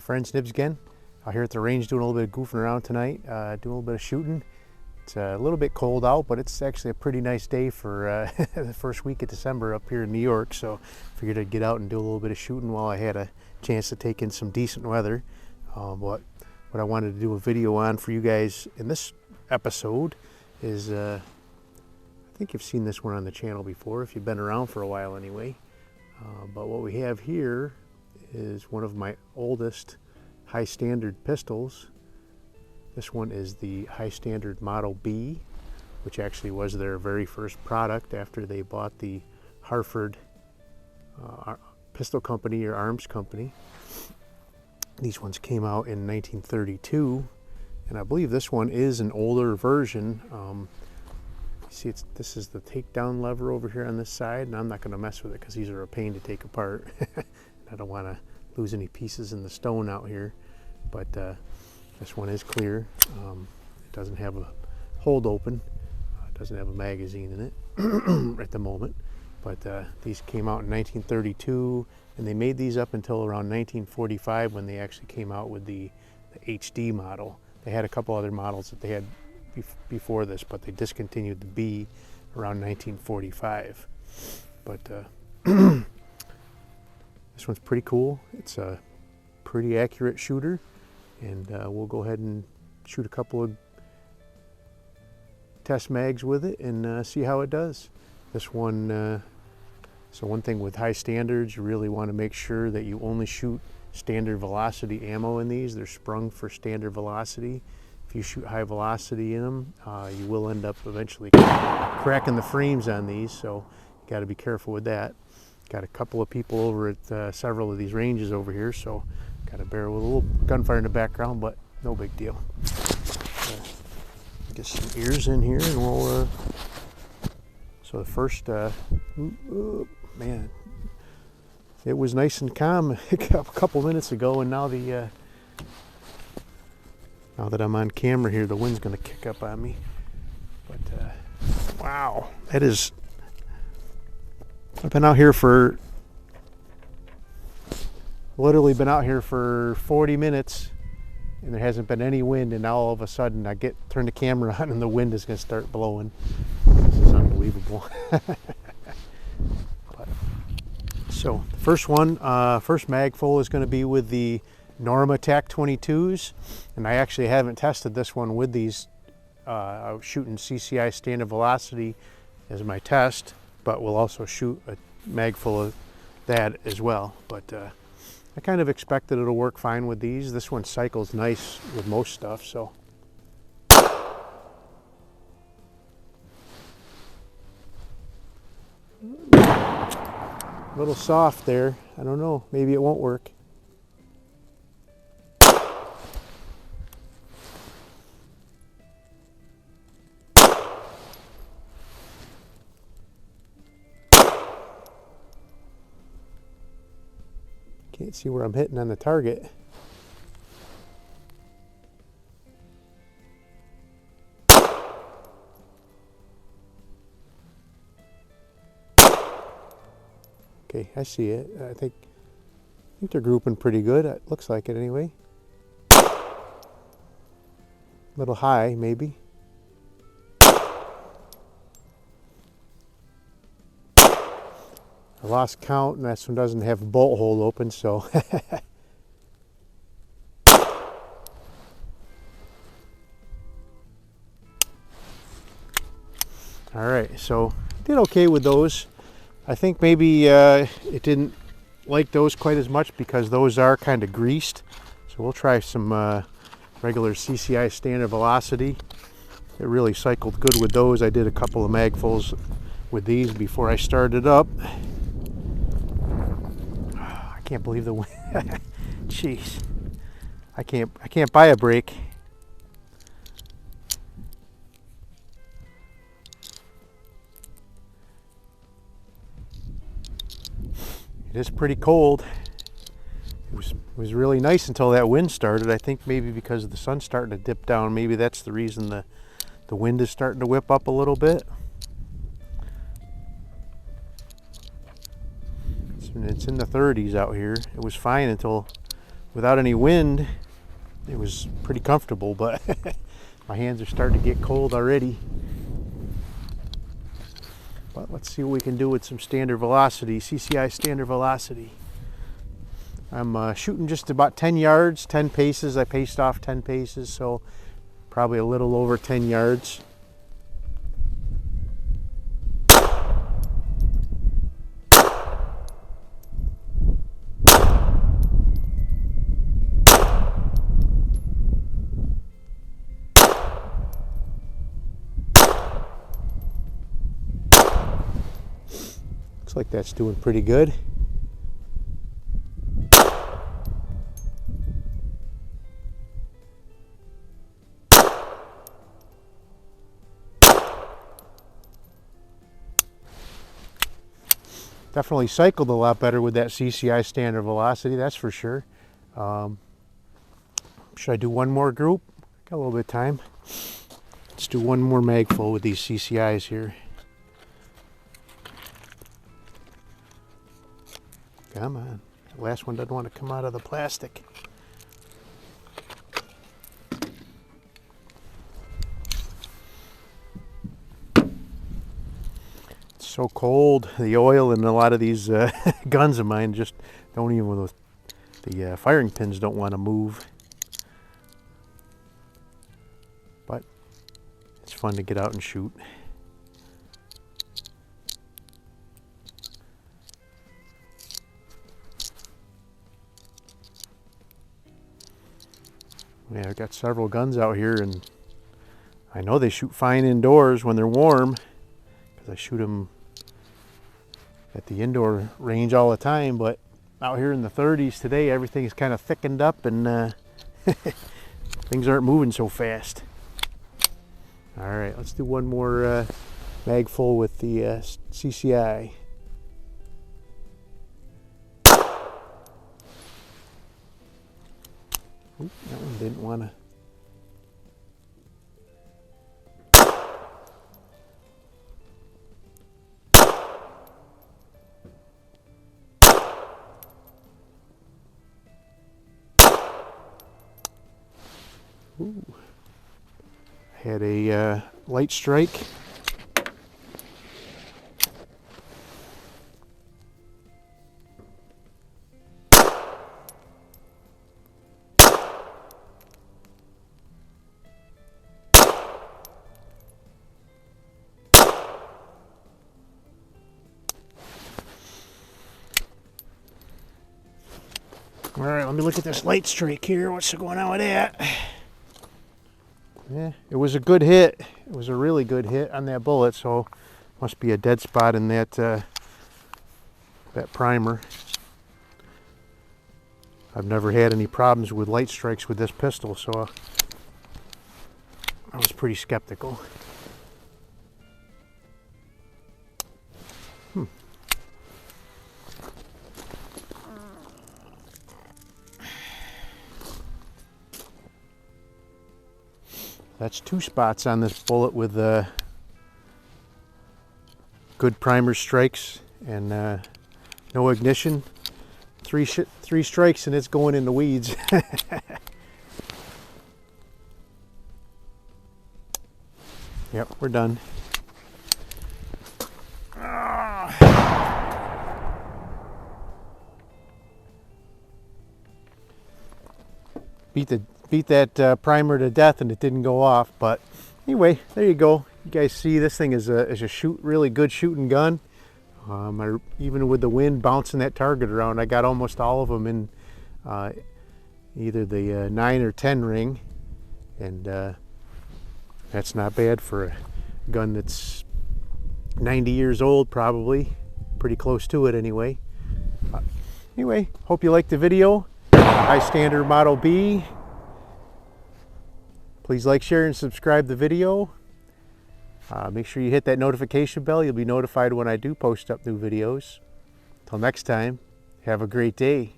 friends, Nibs again. Out here at the range doing a little bit of goofing around tonight, doing a little bit of shooting. It's a little bit cold out, but it's actually a pretty nice day for the first week of December up here in New York. So figured I'd get out and do a little bit of shooting while I had a chance to take in some decent weather. What I wanted to do a video on for you guys in this episode is, I think you've seen this one on the channel before, if you've been around for a while anyway. But what we have here is one of my oldest high standard pistols. This one is the high standard Model B, which actually was their very first product after they bought the Hartford pistol company or arms company. These ones came out in 1932, and I believe this one is an older version. See, this is the takedown lever over here on this side, and I'm not going to mess with it because these are a pain to take apart. I don't want to lose any pieces in the stone out here, but this one is clear. It doesn't have a hold open. It doesn't have a magazine in it at the moment, but these came out in 1932, and they made these up until around 1945 when they actually came out with the HD model. They had a couple other models that they had before this, but they discontinued the B around 1945. But this one's pretty cool. It's a pretty accurate shooter, and we'll go ahead and shoot a couple of test mags with it and see how it does. This one, so one thing with high standards, you really want to make sure that you only shoot standard velocity ammo in these. They're sprung for standard velocity. If you shoot high velocity in them, you will end up eventually cracking the frames on these, so you got to be careful with that. Got a couple of people over at several of these ranges over here, so got to bear with a little gunfire in the background, but no big deal. Get some ears in here, and we'll. So the first, man, it was nice and calm a couple minutes ago, and now now that I'm on camera here, the wind's going to kick up on me. But wow, that is. I've been out here for, literally been out here for 40 minutes, and there hasn't been any wind, and now all of a sudden I turn the camera on and the wind is going to start blowing. This is unbelievable. So the first one, first mag full is going to be with the Norma tac-22s, and I actually haven't tested this one with these. I was shooting CCI standard velocity as my test, but we'll also shoot a mag full of that as well. But I kind of expect that it'll work fine with these. This one cycles nice with most stuff, so. A little soft there. I don't know, maybe it won't work. Can't see where I'm hitting on the target. Okay, I see it. I think they're grouping pretty good. It looks like it anyway. A little high, maybe. I lost count, and this one doesn't have a bolt hole open, so. All right, so did okay with those. I think maybe it didn't like those quite as much because those are kind of greased. So we'll try some regular CCI standard velocity. It really cycled good with those. I did a couple of magfuls with these before I started up. I can't believe the wind. Jeez, I can't buy a break. It is pretty cold. It was really nice until that wind started. I think maybe because the sun's starting to dip down, maybe that's the reason the wind is starting to whip up a little bit. It's in the 30s out here. It was fine until without any wind, it was pretty comfortable, but my hands are starting to get cold already. But let's see what we can do with some standard velocity, CCI standard velocity. I'm shooting just about 10 yards, 10 paces. I paced off 10 paces, so probably a little over 10 yards. Looks like that's doing pretty good. Definitely cycled a lot better with that CCI standard velocity, that's for sure. Should I do one more group? Got a little bit of time. Let's do one more mag full with these CCIs here. Come on. The last one doesn't want to come out of the plastic. So cold. The oil in a lot of these guns of mine just don't even, the firing pins don't want to move. But it's fun to get out and shoot. Yeah, I've got several guns out here, and I know they shoot fine indoors when they're warm, because I shoot them at the indoor range all the time, but out here in the 30s today, everything is kind of thickened up, and things aren't moving so fast. All right, let's do one more mag full with the CCI. Oop, that one didn't want to. Ooh. Had a light strike. All right, let me look at this light strike here. What's going on with that? Yeah, it was a good hit. It was a really good hit on that bullet, so must be a dead spot in that that primer. I've never had any problems with light strikes with this pistol, so I was pretty skeptical. That's 2 spots on this bullet with good primer strikes and no ignition. Three strikes and it's going in the weeds. Yep, we're done. Beat that primer to death, and it didn't go off. But anyway, there you go. You guys see, this thing is a really good shooting gun. Even with the wind bouncing that target around, I got almost all of them in either the 9 or 10 ring, and that's not bad for a gun that's 90 years old, probably pretty close to it anyway. Anyway, hope you liked the video. High Standard Model B. Please like, share, and subscribe the video. Make sure you hit that notification bell. You'll be notified when I do post up new videos. Till next time, have a great day.